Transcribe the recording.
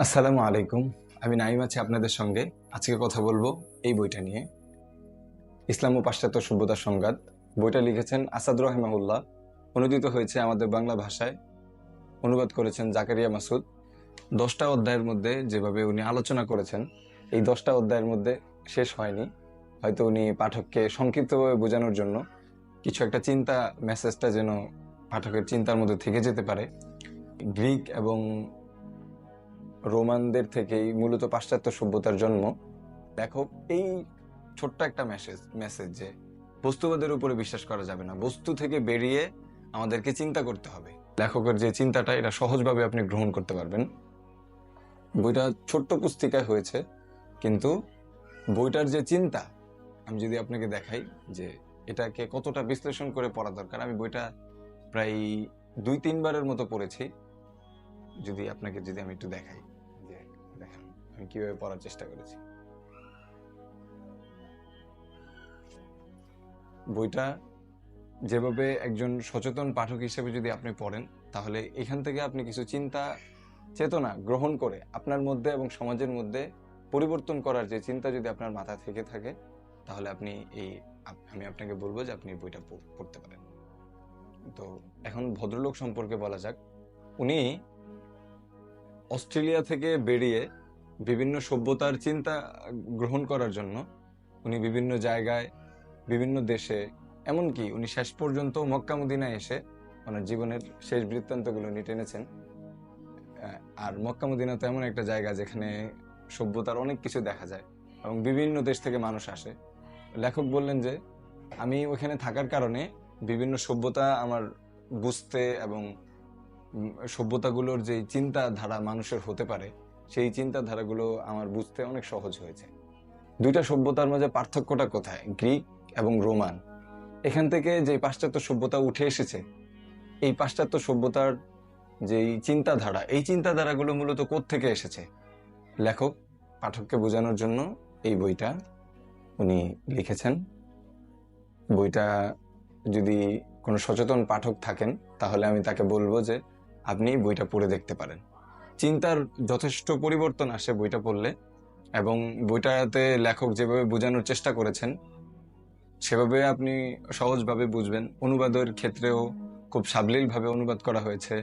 আসসালামু আলাইকুম। আমি নাইম আছি আপনাদের সঙ্গে। আজকে কথা বলবো এই বইটা নিয়ে, ইসলাম ও পাশ্চাত্য সভ্যতার সংঘাত। বইটা লিখেছেন আসাদ রহিমাহুল্লাহ। অনুদিত হয়েছে আমাদের বাংলা ভাষায়, অনুবাদ করেছেন জাকারিয়া মাসুদ। 10টা অধ্যায়ের মধ্যে যেভাবে উনি আলোচনা করেছেন, এই 10টা অধ্যায়ের মধ্যে শেষ হয়নি। হয়তো উনি পাঠককে সংক্ষিপ্তভাবে বোঝানোর জন্য কিছু একটা চিন্তা, মেসেজটা যেন পাঠকের চিন্তার মধ্যে থেকে যেতে পারে। গ্রিক এবং রোমানদের থেকেই মূলত পাশ্চাত্য সভ্যতার জন্ম। লেখক এই ছোট্ট একটা মেসেজ যে বস্তুবাদের উপরে বিশ্বাস করা যাবে না, বস্তু থেকে বেরিয়ে আমাদেরকে চিন্তা করতে হবে। লেখকের যে চিন্তাটা, এটা সহজভাবে আপনি গ্রহণ করতে পারবেন। বইটা ছোট্ট পুস্তিকায় হয়েছে, কিন্তু বইটার যে চিন্তা, আমি যদি আপনাকে দেখাই যে এটাকে কতটা বিশ্লেষণ করে পড়া দরকার। আমি বইটা প্রায় 2-3 বারের মতো পড়েছি। যদি আমি একটু দেখাই যে দেখেন আমি কিভাবে পড়ার চেষ্টা করেছি। বইটা যেভাবে একজন সচেতন পাঠক হিসেবে যদি আপনি পড়েন, তাহলে এখান থেকে আপনি কিছু চিন্তা চেতনা গ্রহণ করে আপনার মধ্যে এবং সমাজের মধ্যে পরিবর্তন করার যে চিন্তা যদি আপনার মাথা থেকে থাকে, তাহলে আমি আপনাকে বলবো যে আপনি বইটা পড়তে পারেন। তো এখন ভদ্রলোক সম্পর্কে বলা যাক। উনি অস্ট্রেলিয়া থেকে বেরিয়ে বিভিন্ন সভ্যতার চিন্তা গ্রহণ করার জন্য উনি বিভিন্ন জায়গায়, বিভিন্ন দেশে, এমনকি উনি শেষ পর্যন্ত মক্কা মদিনায় এসে ওনার জীবনের শেষ বৃত্তান্তগুলো উনি টেনেছেন। আর মক্কা মদিনা তো এমন একটা জায়গা যেখানে সভ্যতার অনেক কিছু দেখা যায় এবং বিভিন্ন দেশ থেকে মানুষ আসে। লেখক বললেন যে আমি ওখানে থাকার কারণে বিভিন্ন সভ্যতা আমার বুঝতে এবং সভ্যতাগুলোর যে চিন্তাধারা মানুষের হতে পারে, সেই চিন্তাধারাগুলো আমার বুঝতে অনেক সহজ হয়েছে। দুইটা সভ্যতার মাঝে পার্থক্যটা কোথায়? গ্রিক এবং রোমান। এখান থেকে যে পাশ্চাত্য সভ্যতা উঠে এসেছে, এই পাশ্চাত্য সভ্যতার যেই চিন্তাধারা, এই চিন্তাধারাগুলো মূলত কোত্থেকে এসেছে, লেখক পাঠককে বোঝানোর জন্য এই বইটা উনি লিখেছেন। বইটা যদি কোনো সচেতন পাঠক থাকেন, তাহলে আমি তাকে বলবো যে আপনি বইটা পড়ে দেখতে পারেন। চিন্তার যথেষ্ট পরিবর্তন আসে বইটা পড়লে, এবং বইটাতে লেখক যেভাবে বোঝানোর চেষ্টা করেছেন সেভাবে আপনি সহজভাবে বুঝবেন। অনুবাদের ক্ষেত্রেও খুব সাবলীলভাবে অনুবাদ করা হয়েছে।